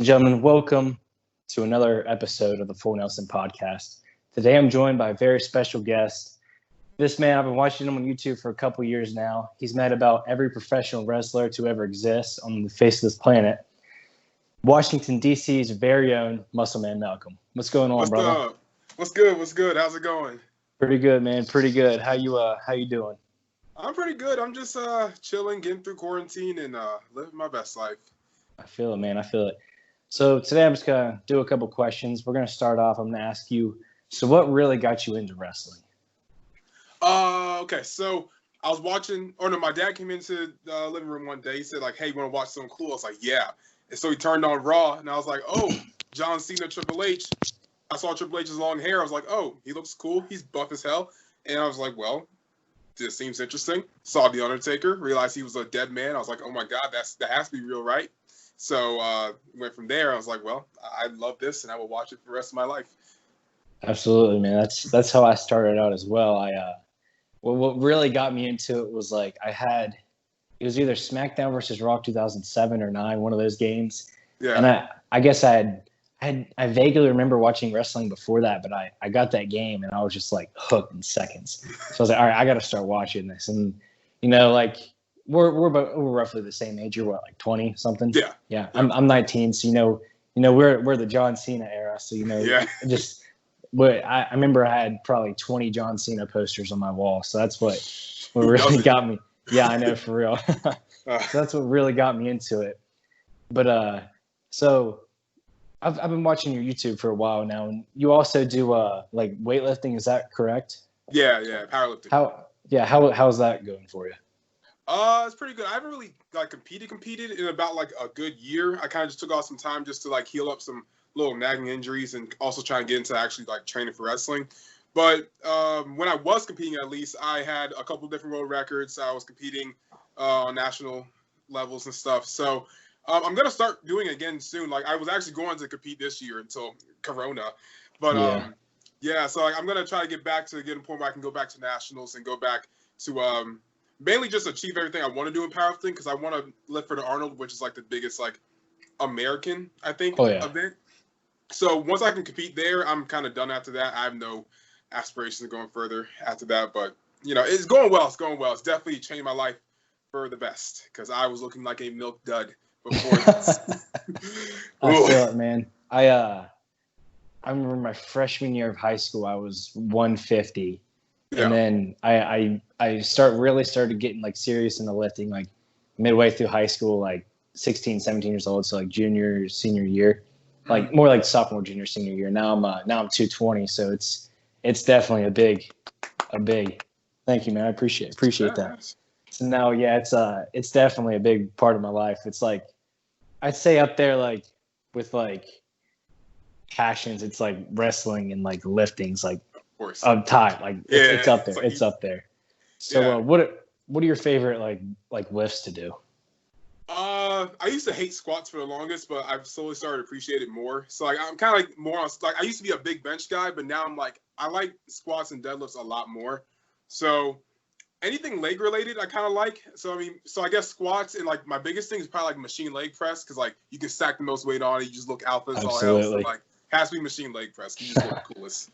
and gentlemen, welcome to another episode of the Full Nelson Podcast. Today I'm joined by a very special guest. This man, I've been watching him on YouTube for a couple years now. He's met about every professional wrestler to ever exist on the face of this planet. Washington, D.C.'s very own MuscleManMalcolm. What's going on, brother? Up? What's good? What's good? How's it going? Pretty good, man. Pretty good. How you doing? I'm pretty good. I'm just chilling, getting through quarantine, and living my best life. I feel it, man. I feel it. So today I'm just going to do a couple questions. We're going to start off. I'm going to ask you, so what really got you into wrestling? Okay, so I was watching, my dad came into the living room one day. He said, like, hey, you want to watch something cool? I was like, yeah. And so he turned on Raw, and I was like, oh, John Cena, Triple H. I saw Triple H's long hair. I was like, oh, he looks cool. He's buff as hell. And I was like, well, this seems interesting. Saw The Undertaker, realized he was a dead man. I was like, oh my God, that has to be real, right? So went from there. I was like, well, I love this, and I will watch it for the rest of my life. Absolutely, man. That's how I started out as well. What really got me into it was like it was either SmackDown versus Raw 2007 or 9, one of those games. Yeah. And I guess I vaguely remember watching wrestling before that, but I got that game and I was just like hooked in seconds. So I was like, all right, I got to start watching this. And like we're roughly the same age. You're what, like 20 something? Yeah. Yeah. I'm 19, so we're the John Cena era. So yeah. But I remember I had probably 20 John Cena posters on my wall. So that's what really got me. Yeah, I know, for real. So that's what really got me into it. But so I've been watching your YouTube for a while now, and you also do like weightlifting. Is that correct? Yeah, powerlifting. How's that going for you? It's pretty good. I haven't really like competed in about like a good year. I kind of just took off some time just to like heal up some little nagging injuries and also try and get into actually like training for wrestling. But when I was competing, at least I had a couple different world records. I was competing on national levels and stuff. So I'm gonna start doing it again soon. Like I was actually going to compete this year until Corona, but So like, I'm gonna try to get back to getting a point where I can go back to nationals and go back to mainly just achieve everything I want to do in powerlifting, because I want to lift for the Arnold, which is like the biggest like American event. So once I can compete there, I'm kind of done after that. I have no aspirations of going further after that, but it's going well. It's definitely changed my life for the best, because I was looking like a milk dud before this. I feel it, man. I remember my freshman year of high school, I was 150. Yeah. And then I really started getting like serious into lifting like midway through high school, like 16, 17 years old. So like junior, senior year, like more like sophomore, junior, senior year. Now I'm 220. So it's definitely a big, thank you, man. I appreciate that. So now, it's definitely a big part of my life. It's like, I'd say up there, like with like passions, it's like wrestling and like lifting's like up top. Like it's up there. It's up there. So what are your favorite like lifts to do? I used to hate squats for the longest, but I've slowly started to appreciate it more. So like I'm kind of like more on like I used to be a big bench guy, but now I'm like I like squats and deadlifts a lot more. So anything leg related, I kind of like. So I guess squats, and like my biggest thing is probably like machine leg press, because like you can stack the most weight on it, you just look alpha as all hell. So like has to be machine leg press. You just look the coolest.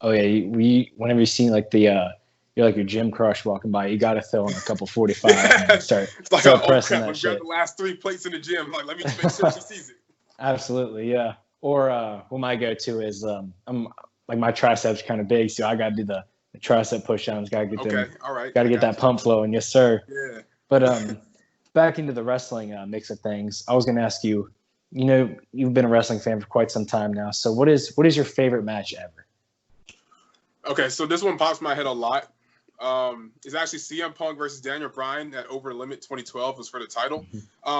Oh yeah, whenever you see like the you're like your gym crush walking by, you got to throw in a couple 45 and start pressing that shit. Grab the last 3 plates in the gym. Like, let me make sure she sees it. Absolutely, yeah. Or what my go-to is, I'm like my triceps kind of big, so I got to do the tricep push-downs. Got to get them. All right. Got to get that pump flowing, yes sir. Yeah. But back into the wrestling mix of things, I was going to ask you. You've been a wrestling fan for quite some time now. So what is your favorite match ever? Okay, so this one pops in my head a lot. It's actually CM Punk versus Daniel Bryan at Over Limit 2012 was for the title.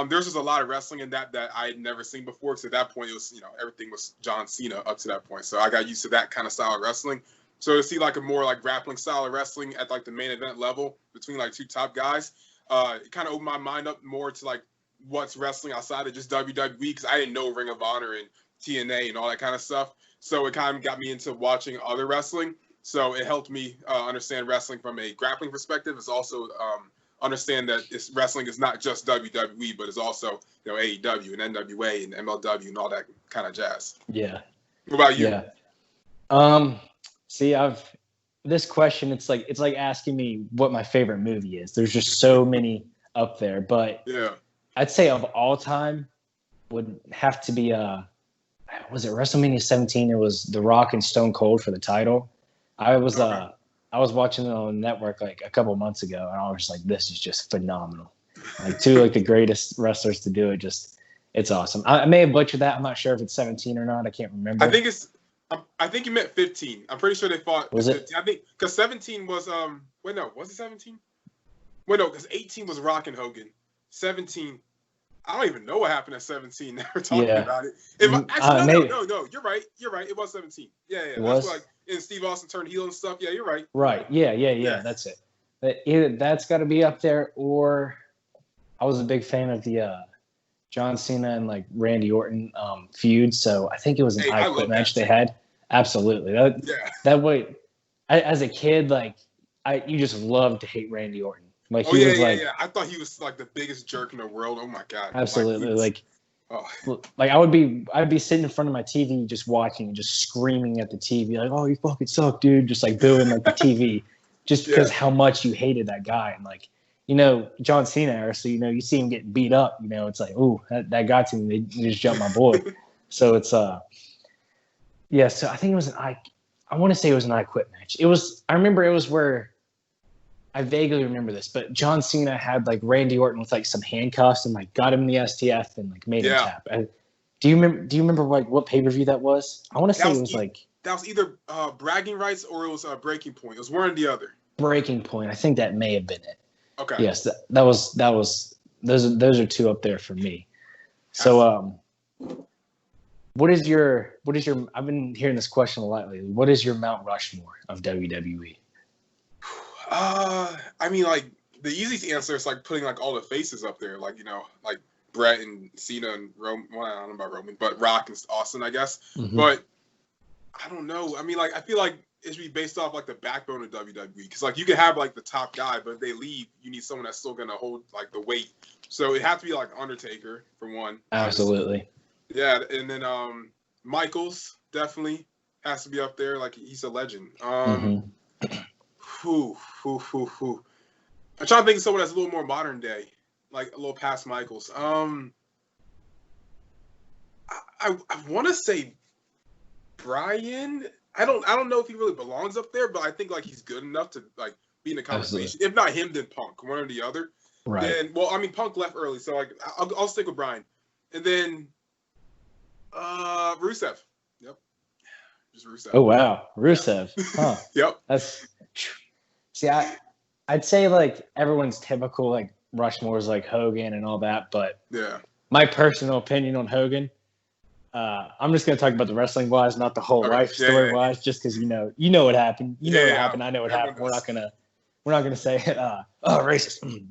There's just a lot of wrestling in that I had never seen before, because at that point it was, everything was John Cena up to that point. So I got used to that kind of style of wrestling. So to see like a more like grappling style of wrestling at like the main event level between like two top guys, it kind of opened my mind up more to like what's wrestling outside of just WWE, because I didn't know Ring of Honor and TNA and all that kind of stuff. So it kind of got me into watching other wrestling. So it helped me understand wrestling from a grappling perspective. It's also understand that wrestling is not just WWE, but it's also AEW and NWA and MLW and all that kind of jazz. Yeah. What about you? Yeah. See, this question, it's like asking me what my favorite movie is. There's just so many up there, but yeah, I'd say of all time would have to be was it WrestleMania 17? It was The Rock and Stone Cold for the title. I was watching it on the network like a couple months ago, and I was like, this is just phenomenal. Like two like the greatest wrestlers to do it. It's awesome. I may have butchered that. I'm not sure if it's 17 or not. I can't remember. I think you meant 15. I'm pretty sure they fought. Was it? I think because 17 was wait, no, was it 17? Wait, no, because 18 was Rock and Hogan. 17. I don't even know what happened at 17. Now we're talking about it. No, you're right. It was 17. Yeah. It That's was? like in Steve Austin turned heel and stuff. Yeah, you're right. Right. Yeah. That's it. But either that's got to be up there, or I was a big fan of the John Cena and like Randy Orton feud. So I think it was an I Quit match they had. Absolutely. That way, as a kid, like you just loved to hate Randy Orton. Like he was like, I thought he was like the biggest jerk in the world. Oh my god. Absolutely. I'd be sitting in front of my TV just watching and just screaming at the TV like, "Oh, you fucking suck, dude!" Just like booing like the TV, just because how much you hated that guy. And like, John Cena era, so you see him getting beat up. It's like, "Ooh, that got to me." They just jumped my boy. So it's So I think it was I want to say it was an I Quit match. I remember it was where. I vaguely remember this, but John Cena had like Randy Orton with like some handcuffs and like got him the STF and like made him tap. Do you remember like what pay-per-view that was? I want to say it was like that was either Bragging Rights or it was Breaking Point. It was one or the other. Breaking Point. I think that may have been it. Okay. Yes, that was those are two up there for me. So what is your I've been hearing this question a lot lately. What is your Mount Rushmore of WWE? I mean, like the easiest answer is like putting like all the faces up there, like like Brett and Cena and Roman. Well, I don't know about Roman, but Rock and Austin, I guess. Mm-hmm. But I don't know. I mean, like I feel like it should be based off like the backbone of WWE, because like you can have like the top guy, but if they leave, you need someone that's still gonna hold like the weight. So it has to be like Undertaker for one. Absolutely. Yeah, and then Michaels definitely has to be up there. Like he's a legend. Who. I'm trying to think of someone that's a little more modern day, like a little past Michaels. I want to say Brian. I don't know if he really belongs up there, but I think like he's good enough to like be in the conversation. Absolutely. If not him, then Punk, one or the other. Right. And Punk left early, so like I'll stick with Brian, and then Rusev. Yep. Just Rusev. Oh wow, Rusev. Yeah. Huh. Yep. That's. See, I'd say like everyone's typical like Rushmore is like Hogan and all that, but my personal opinion on Hogan, I'm just gonna talk about the wrestling wise, not the whole life story wise, just because you know what happened. You know what happened. I know what happened. We're not gonna say it. Racist.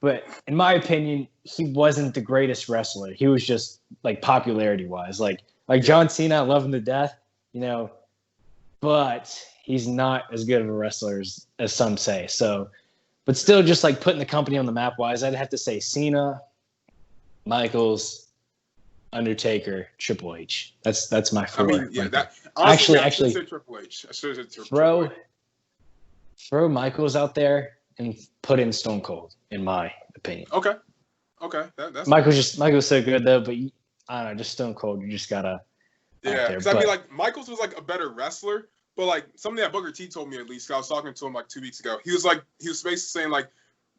But in my opinion, he wasn't the greatest wrestler. He was just like popularity wise, like John Cena, I love him to death, but he's not as good of a wrestler as some say. So, but still, just like putting the company on the map wise, I'd have to say Cena, Michaels, Undertaker, Triple H. That's my four. I mean, yeah, that honestly, actually Triple H. I should have said Triple H. Throw Michaels out there and put in Stone Cold, in my opinion. Okay. That's Michael's so good though, but I don't know, just Stone Cold. You just gotta. Yeah, because I mean, like Michaels was like a better wrestler. But like something that Booker T told me, at least, I was talking to him like 2 weeks ago. He was basically saying like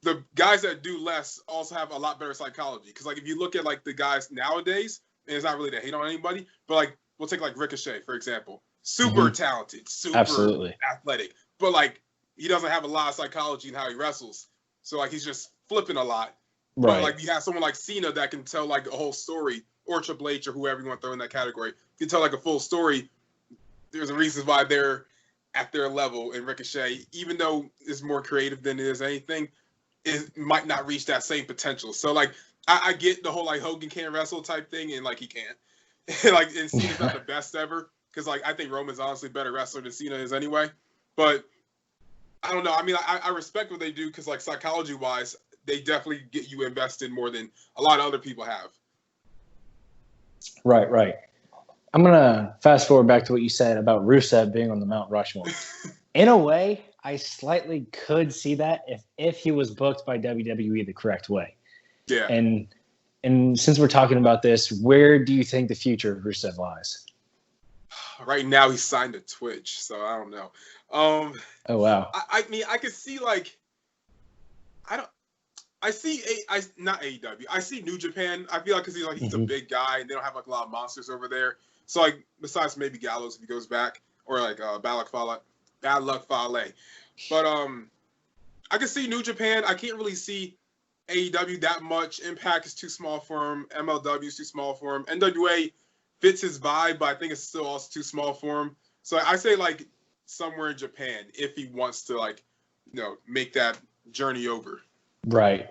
the guys that do less also have a lot better psychology. Because like if you look at like the guys nowadays, and it's not really to hate on anybody, but like we'll take like Ricochet for example, super talented, super athletic, but like he doesn't have a lot of psychology in how he wrestles. So like he's just flipping a lot. Right. But like you have someone like Cena that can tell like a whole story, or Triple H, or whoever you want to throw in that category, can tell like a full story. There's a reason why they're at their level, and Ricochet, even though it's more creative than it is anything, it might not reach that same potential. So like I get the whole like Hogan can't wrestle type thing, and like he can't. Like and Cena's not the best ever, because like I think Roman's honestly a better wrestler than Cena is anyway. But I don't know. I mean, I respect what they do because, like, psychology wise, they definitely get you invested more than a lot of other people have. Right. I'm gonna fast forward back to what you said about Rusev being on the Mount Rushmore. In a way, I slightly could see that if he was booked by WWE the correct way. Yeah. And since we're talking about this, where do you think the future of Rusev lies? Right now, he's signed to Twitch, so I don't know. Oh wow. I mean, I could see like, not AEW. I see New Japan. I feel like because he's a big guy and they don't have like a lot of monsters over there. So like besides maybe Gallows if he goes back or like Bad Luck Fale. But I can see New Japan. I can't really see AEW that much. Impact is too small for him. MLW is too small for him. NWA fits his vibe, but I think it's still also too small for him. So I say like somewhere in Japan if he wants to like, make that journey over. Right.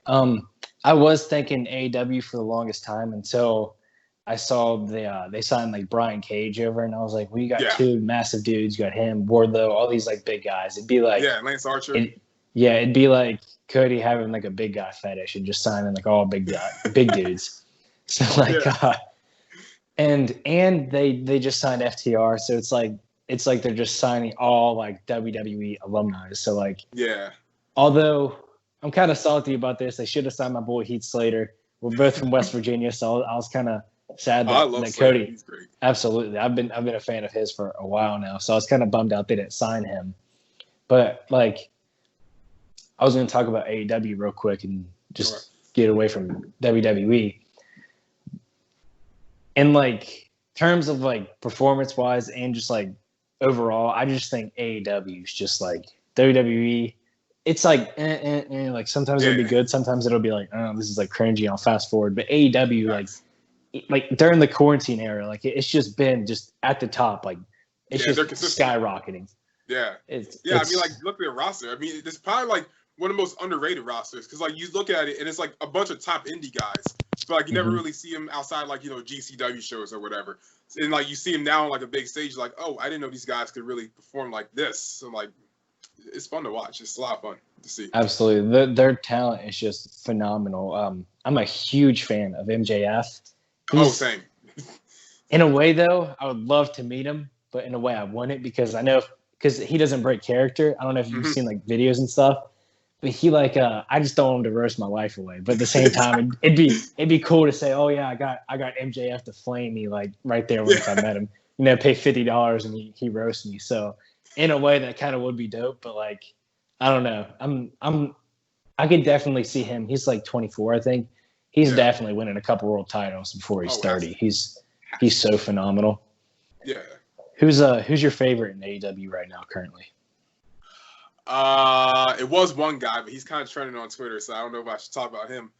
I was thinking AEW for the longest time until I saw they signed like Brian Cage over, and I was like, well, you got two massive dudes. You got him, Wardlow, all these like big guys. It'd be like Lance Archer. It'd be like Cody having like a big guy fetish and just signing like all big dudes. So like, and they just signed FTR, so it's like they're just signing all like WWE alumni. So like, although I'm kind of salty about this, they should have signed my boy Heath Slater. We're both from West Virginia, so I was kind of sad that Cody. He's great. Absolutely, I've been a fan of his for a while now, so I was kind of bummed out they didn't sign him. But like, I was going to talk about AEW real quick and just get away from WWE. In like terms of like performance wise and just like overall, I just think AEW is just like WWE. It's like like sometimes it'll be good, sometimes it'll be like, oh, this is like cringy. I'll fast forward. But AEW like during the quarantine era, like it's just been just at the top, like it's just skyrocketing. Yeah, I mean, like look at their roster. I mean, it's probably like one of the most underrated rosters because like you look at it and it's like a bunch of top indie guys, but like you never really see them outside like GCW shows or whatever. And like you see them now on like a big stage, like, oh, I didn't know these guys could really perform like this. So like, it's fun to watch. It's a lot of fun to see. Absolutely, their talent is just phenomenal. I'm a huge fan of MJF. Same. In a way, though, I would love to meet him, but in a way, I wouldn't because he doesn't break character. I don't know if you've seen like videos and stuff. But he like I just don't want him to roast my life away. But at the same time, it'd be cool to say, oh yeah, I got MJF to flame me like right there when I met him. Pay $50 and he roasts me. So in a way, that kind of would be dope. But like, I don't know. I could definitely see him. He's like 24, I think. He's definitely winning a couple world titles before he's 30. He's so phenomenal. Yeah. Who's your favorite in AEW right now currently? It was one guy, but he's kind of trending on Twitter, so I don't know if I should talk about him.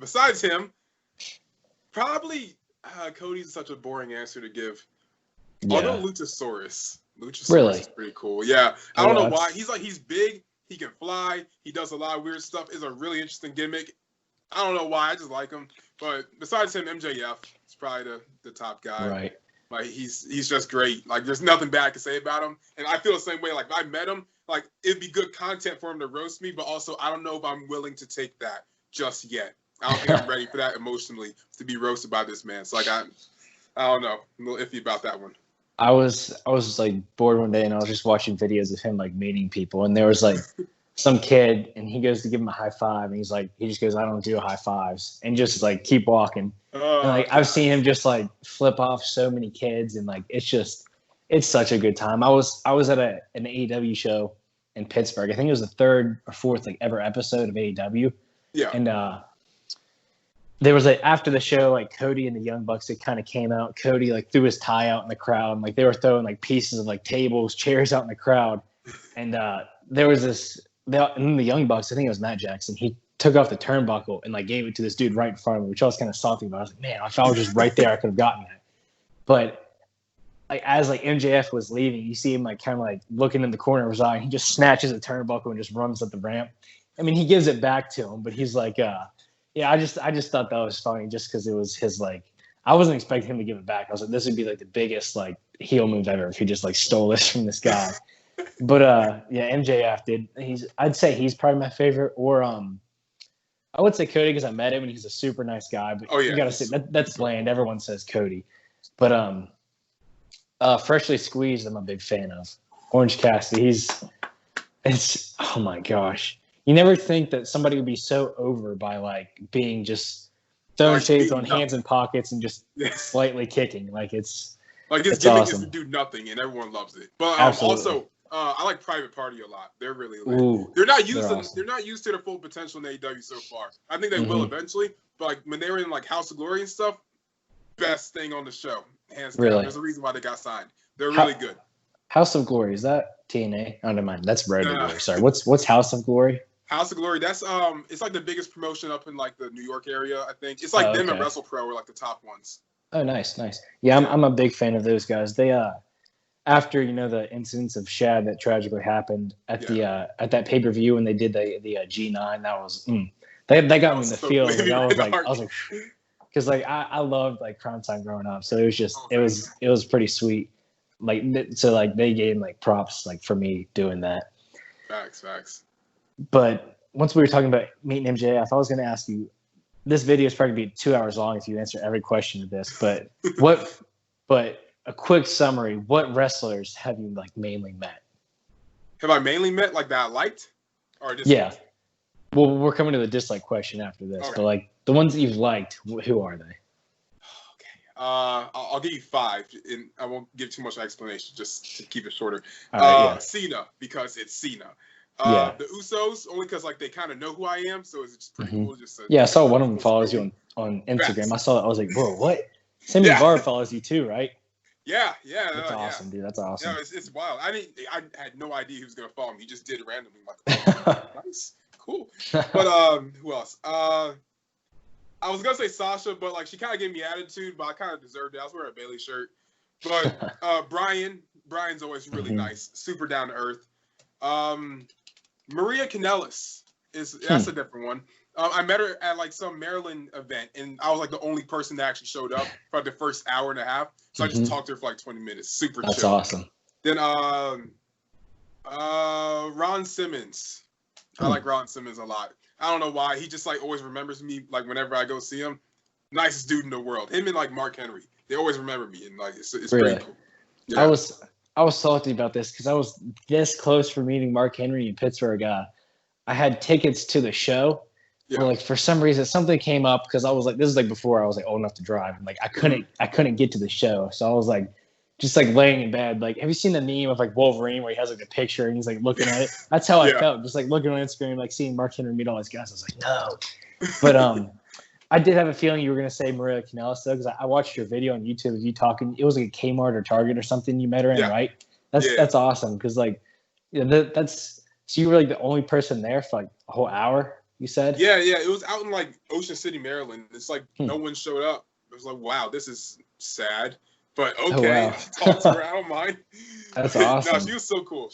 Besides him, probably Cody's such a boring answer to give. Although Luchasaurus really? Is pretty cool. Yeah, I don't know why. He's big. He can fly. He does a lot of weird stuff. It's a really interesting gimmick. I don't know why. I just like him. But besides him, MJF is probably the top guy. Right. Like he's just great. Like there's nothing bad to say about him. And I feel the same way. Like if I met him, like it'd be good content for him to roast me, but also I don't know if I'm willing to take that just yet. I don't think I'm ready for that emotionally to be roasted by this man. So like I don't know. I'm a little iffy about that one. I was like bored one day and I was just watching videos of him like meeting people, and there was like some kid and he goes to give him a high five and he just goes, I don't do high fives, and just like keep walking. And like I've seen him just like flip off so many kids, and like it's such a good time. I was at an AEW show in Pittsburgh. I think it was the third or fourth like ever episode of AEW. Yeah. And there was like after the show, like Cody and the Young Bucks, it kind of came out. Cody like threw his tie out in the crowd, and like they were throwing like pieces of like tables, chairs out in the crowd. And there was and the Young Bucks, I think it was Matt Jackson, he took off the turnbuckle and like gave it to this dude right in front of me, which I was kind of salty about. I was like, man, if I was just right there, I could have gotten that. But like as like MJF was leaving, you see him like kind of like looking in the corner of his eye, and he just snatches a turnbuckle and just runs up the ramp. I mean, he gives it back to him, but he's like, I just thought that was funny just because it was his like. I wasn't expecting him to give it back. I was like, this would be like the biggest like heel move ever if he just like stole this from this guy. But yeah, MJF, dude. I'd say he's probably my favorite. Or I would say Cody because I met him and he's a super nice guy. But Oh you yeah, gotta say that's bland. Everyone says Cody. But Freshly Squeezed, I'm a big fan of. Orange Cassidy, it's oh my gosh. You never think that somebody would be so over by like being just throwing shades on hands and pockets and just slightly kicking. Like it's his gimmick awesome. Is to do nothing and everyone loves it. But also I like Private Party a lot. They're really lit. Ooh, they're not used to their full potential in AEW so far. I think they will eventually. But like when they were in like House of Glory and stuff, best thing on the show, hands down. Really? There's a reason why they got signed. They're really good. House of Glory, is that TNA? Oh, never mind. That's Road to Glory. Sorry. What's House of Glory? House of Glory. That's it's like the biggest promotion up in like the New York area. I think it's like them and WrestlePro are like the top ones. Oh, nice. Yeah, I'm a big fan of those guys. They after the incidents of Shad that tragically happened at the at that pay per view when they did the G9, that was that got me in the field. Like, I was like, because like I loved like Crime Time growing up, so it was just it was pretty sweet. Like so, like they gave like props like for me doing that. Facts. But once we were talking about meeting MJF, I was going to ask you. This video is probably going to be 2 hours long if you answer every question of this. But But a quick summary: what wrestlers have you like mainly met? Have I mainly met like that I liked, or just yeah? Well, we're coming to the dislike question after this, but like the ones that you've liked, who are they? I'll give you 5, and I won't give too much explanation, just to keep it shorter. Cena, because it's Cena. The Usos, only because like they kind of know who I am, so it's just pretty cool. Just I saw one of them follows you on Instagram. I saw that. I was like, bro, what? Sammy Guevara follows you too, right? Yeah. That's awesome, dude. That's awesome. Yeah, it's wild. I had no idea he was gonna follow me. He just did it randomly. I'm like, oh, nice, cool. But who else? I was gonna say Sasha, but like she kind of gave me attitude, but I kind of deserved it. I was wearing a Bailey shirt. But Brian's always really nice, super down to earth. Maria Kanellis that's a different one. I met her at like some Maryland event, and I was like the only person that actually showed up for like the first hour and a half. So I just talked to her for like 20 minutes. Super chill. That's awesome. Then Ron Simmons. I like Ron Simmons a lot. I don't know why. He just like always remembers me like whenever I go see him. Nicest dude in the world. Him and like Mark Henry. They always remember me, and like it's really pretty cool. Yeah. I was salty about this because I was this close for meeting Mark Henry in Pittsburgh. I had tickets to the show. Yeah. But like for some reason something came up because I was like, this is like before I was like old enough to drive, and like I couldn't get to the show. So I was like just like laying in bed. Like, have you seen the meme of like Wolverine where he has like a picture and he's like looking at it? That's how I felt, just like looking on Instagram, like seeing Mark Henry meet all his guys. I was like, no. But I did have a feling you were gonna say Maria Kanellis though, because I watched your video on YouTube of you talking. It was like a Kmart or Target or something you met her in, right? That's awesome because like that's so you were like the only person there for like a whole hour. You said? Yeah. It was out in like Ocean City, Maryland. It's like no one showed up. It was like, wow, this is sad. But okay, talk to her. I don't mind. That's awesome. No, she was so cool.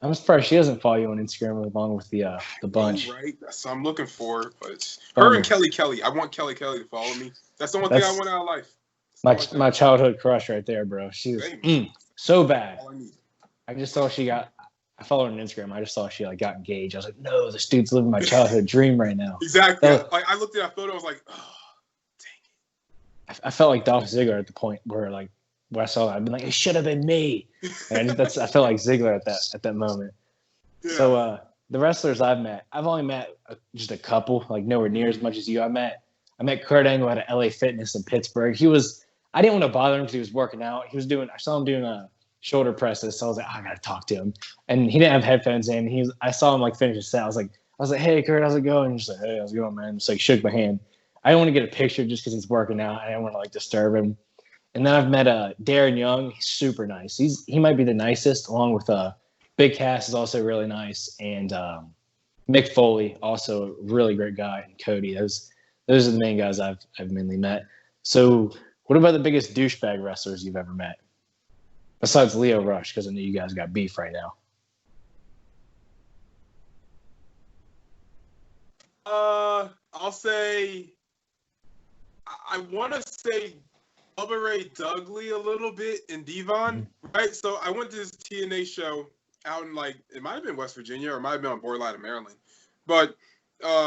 I'm surprised she doesn't follow you on Instagram along with the bunch. Right, that's what I'm looking for. But her and Kelly. I want Kelly to follow me. That's the only thing I want out of life. My childhood crush right there, bro. She was so bad. I just saw I followed her on Instagram. I just saw she like got engaged. I was like, no, this dude's living my childhood dream right now. Exactly. Like I looked at that photo. I was like, oh. I felt like Dolph Ziggler at the point where I saw that. I'd been like, it should have been me. And I felt like Ziggler at that moment. Yeah. So the wrestlers I've met, I've only met just a couple, like nowhere near as much as you. I met Kurt Angle at a LA Fitness in Pittsburgh. I didn't want to bother him because he was working out. I saw him doing shoulder presses, so I was like, I gotta talk to him. And he didn't have headphones in. I saw him like finish his set. I was like, hey Kurt, how's it going? And he's like, hey, how's it going, man? Just like shook my hand. I don't want to get a picture just because he's working out. I don't want to like disturb him. And then I've met Darren Young. He's super nice. He might be the nicest, along with Big Cass is also really nice, and Mick Foley, also a really great guy, and Cody. Those are the main guys I've mainly met. So, what about the biggest douchebag wrestlers you've ever met? Besides Leo Rush, because I know you guys got beef right now. I'll say I want to say Bubba Ray Dudley a little bit and Devon, right? So I went to this TNA show out in like it might have been West Virginia or it might have been on borderline of Maryland, but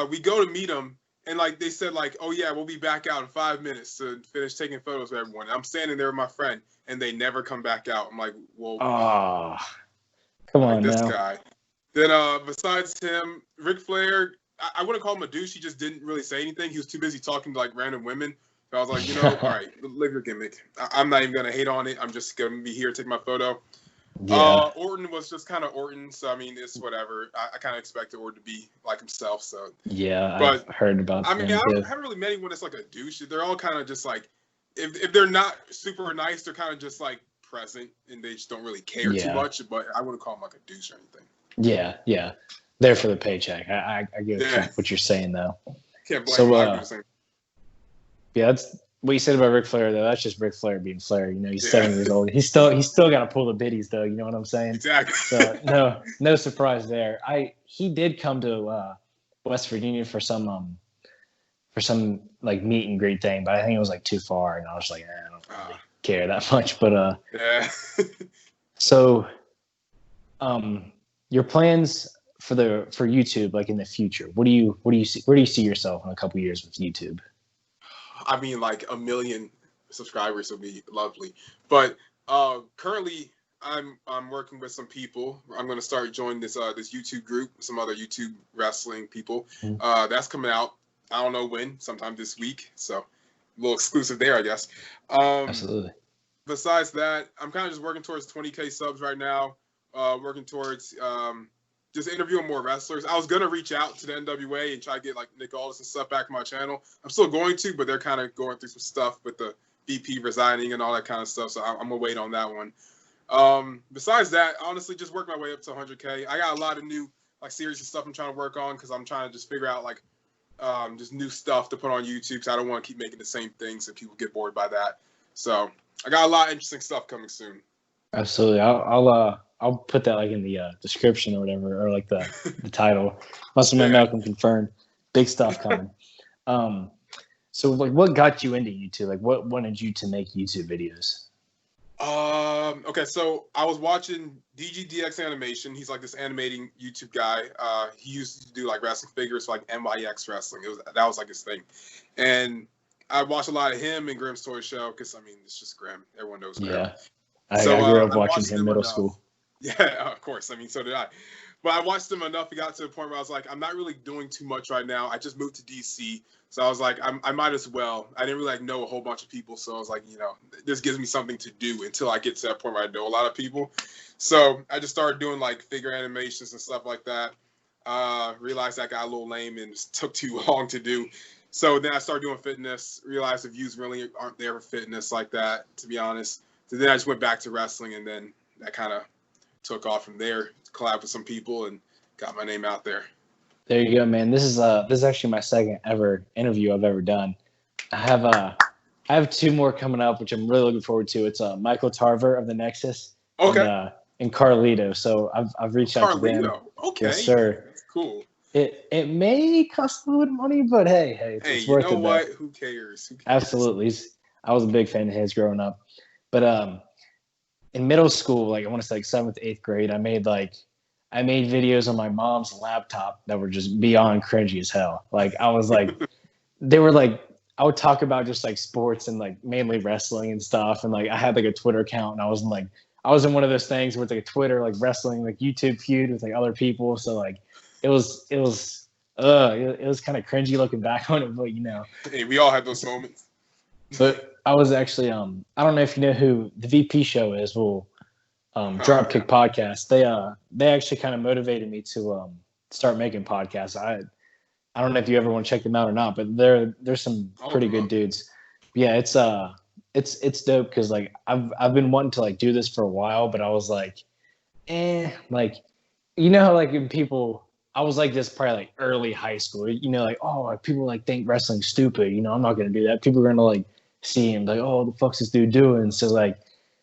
we go to meet them and like they said like, oh yeah, we'll be back out in 5 minutes to finish taking photos with everyone. And I'm standing there with my friend and they never come back out. I'm like, whoa, come like on this now. guy. Then besides him, Ric Flair, I wouldn't call him a douche. He just didn't really say anything. He was too busy talking to like random women. So I was like, all right, live your gimmick. I'm not even gonna hate on it. I'm just gonna be here, take my photo. Yeah. Orton was just kind of Orton, so I mean, it's whatever. I kind of expected Orton to be like himself. So yeah, but I've heard about. I mean, I haven't really met anyone that's like a douche. They're all kind of just like, if they're not super nice, they're kind of just like present and they just don't really care too much. But I wouldn't call them like a douche or anything. Yeah, there for the paycheck. I get what you're saying though. Can't blame him. Yeah, that's what you said about Ric Flair though. That's just Ric Flair being Flair. You know, he's 7 years old. He's still got to pull the biddies though. You know what I'm saying? Exactly. So no surprise there. He did come to West Virginia for some like meet and greet thing, but I think it was like too far, and I was like, I don't really care that much. But so your plans for YouTube, like in the future, what do you see? Where do you see yourself in a couple years with YouTube? I mean, like 1 million subscribers would be lovely. But currently, I'm working with some people. I'm going to start joining this YouTube group, some other YouTube wrestling people. That's coming out. I don't know when, sometime this week. So a little exclusive there, I guess. Absolutely. Besides that, I'm kind of just working towards 20K subs right now. Working towards just interviewing more wrestlers. I was going to reach out to the NWA and try to get like Nick Aldis and stuff back on my channel. I'm still going to, but they're kind of going through some stuff with the VP resigning and all that kind of stuff. So I'm going to wait on that one. Besides that, honestly, just work my way up to 100K. I got a lot of new like series and stuff I'm trying to work on because I'm trying to just figure out like just new stuff to put on YouTube because I don't want to keep making the same things and people get bored by that. So I got a lot of interesting stuff coming soon. Absolutely. I'll put that like in the description or whatever, or like the title. MuscleManMalcolm confirmed. Big stuff coming. So like, what got you into YouTube? Like, what wanted you to make YouTube videos? Okay, so I was watching DGDX Animation. He's like this animating YouTube guy. He used to do like wrestling figures for like NYX Wrestling. That was like his thing, and I watched a lot of him and Grimm's Toy Show because I mean it's just Grimm. Everyone knows Grimm. Yeah, I grew up watching him in middle school. Yeah, of course. I mean, so did I. But I watched him enough. It got to the point where I was like, I'm not really doing too much right now. I just moved to DC. So I was like, I might as well. I didn't really like know a whole bunch of people. So I was like, this gives me something to do until I get to that point where I know a lot of people. So I just started doing like figure animations and stuff like that. Realized that got a little lame and just took too long to do. So then I started doing fitness, realized the views really aren't there for fitness like that, to be honest. So then I just went back to wrestling and then that kind of took off from there, collabed with some people and got my name out there. There you go, man. This is actually my second ever interview I've ever done. I have 2 more coming up, which I'm really looking forward to. It's Michael Tarver of the Nexus, and Carlito. So I've reached out to them. Okay, yes, sir. That's cool. It may cost a little bit of money, but hey, it's worth it. You know what? Who cares? Absolutely. I was a big fan of his growing up, but in middle school, like I want to say like 7th, 8th grade, I made videos on my mom's laptop that were just beyond cringy as hell. Like I was like, they were like, I would talk about just like sports and like mainly wrestling and stuff. And like I had like a Twitter account and I was in one of those things where it's like a Twitter, like wrestling, like YouTube feud with like other people. So like it was kind of cringy looking back on it, but Hey, we all had those moments. But I was actually, I don't know if you know who the VP show is. Well, Dropkick Podcast. They actually kind of motivated me to start making podcasts. I don't know if you ever want to check them out or not, but there's some pretty good dudes. Yeah, it's dope because like I've been wanting to like do this for a while, but I was like, like how like when people. I was like this probably like early high school, like, oh, people like think wrestling's stupid. I'm not going to do that. People are going to like see him like, oh, what the fuck's this dude doing? So like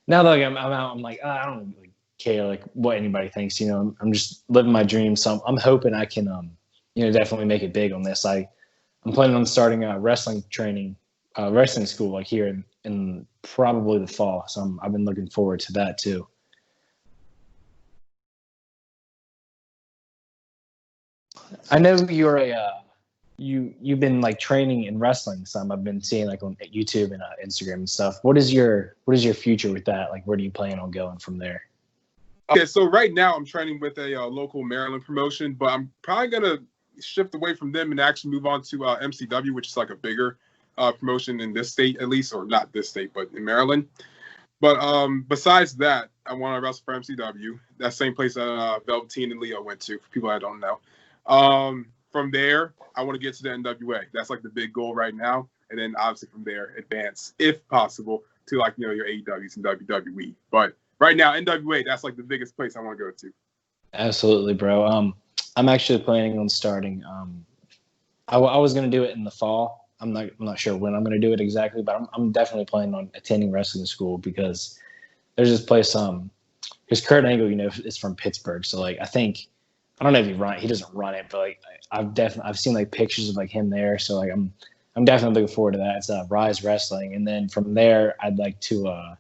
now that like, I'm out, I'm like, I don't really care like what anybody thinks, I'm just living my dream. So I'm hoping I can, definitely make it big on this. I'm planning on starting a wrestling school like here in probably the fall. So I've been looking forward to that too. I know you're you've been like training in wrestling some. I've been seeing like on YouTube and Instagram and stuff. What is your future with that? Like, where do you plan on going from there? Okay, so right now I'm training with a local Maryland promotion, but I'm probably gonna shift away from them and actually move on to MCW, which is like a bigger promotion in this state, at least, or not this state, but in Maryland. But besides that, I want to wrestle for MCW, that same place that Velveteen and Leo went to, for people that don't know. From there, I want to get to the NWA. That's like the big goal right now. And then obviously from there, advance, if possible, to like, your AEWs and WWE. But right now, NWA, that's like the biggest place I want to go to. Absolutely, bro. I'm actually planning on starting. I was going to do it in the fall. I'm not sure when I'm going to do it exactly, but I'm definitely planning on attending wrestling school because there's this place. Because Kurt Angle, is from Pittsburgh, so like I don't know if he doesn't run it, but like I've seen like pictures of like him there, so like I'm definitely looking forward to that. It's Rise Wrestling, and then from there I'd like to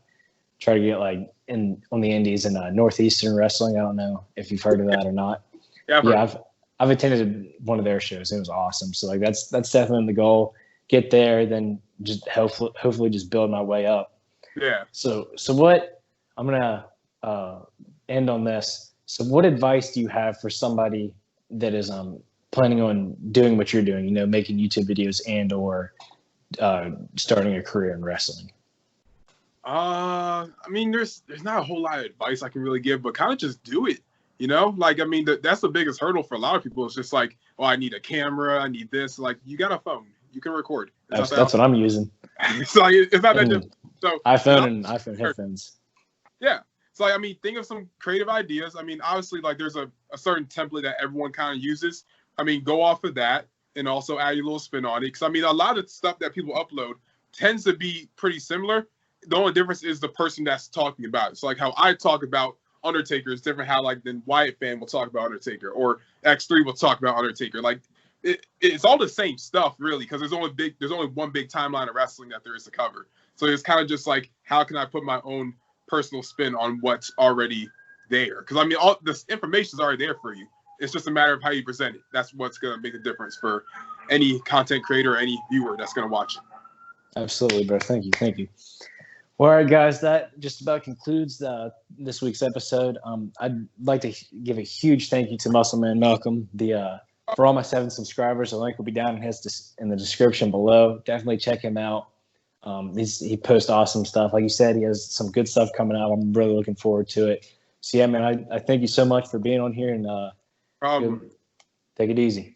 try to get like on the indies in Northeastern Wrestling. I don't know if you've heard of that or not. Yeah, I've attended one of their shows. It was awesome. So like that's definitely the goal. Get there, then just hopefully just build my way up. Yeah. So what I'm gonna end on this. So what advice do you have for somebody that is planning on doing what you're doing? Making YouTube videos and or starting a career in wrestling. I mean, there's not a whole lot of advice I can really give, but kind of just do it. Like, I mean, that's the biggest hurdle for a lot of people. It's just like, oh, I need a camera, I need this. Like, you got a phone, you can record. That's what I'm using. It's like it's not that difficult. So iPhone and iPhone headphones. Yeah. So like, I mean, think of some creative ideas. I mean, obviously, like there's a certain template that everyone kind of uses. I mean, go off of that and also add your little spin on it. Because I mean, a lot of stuff that people upload tends to be pretty similar. The only difference is the person that's talking about it. So like how I talk about Undertaker is different how like then Wyatt fan will talk about Undertaker or X3 will talk about Undertaker. Like it's all the same stuff really because there's only one big timeline of wrestling that there is to cover. So it's kind of just like how can I put my own personal spin on what's already there? Because I mean all this information is already there for you. It's just a matter of how you present it. That's what's going to make the difference for any content creator or any viewer that's going to watch it. Absolutely, bro. Thank you. Well, all right, guys, that just about concludes this week's episode. I'd like to give a huge thank you to MuscleManMalcolm. For all my 7 subscribers, the link will be down in the description below. Definitely check him out. He posts awesome stuff. Like you said, he has some good stuff coming out. I'm really looking forward to it. So, yeah, man, I thank you so much for being on here. And take it easy.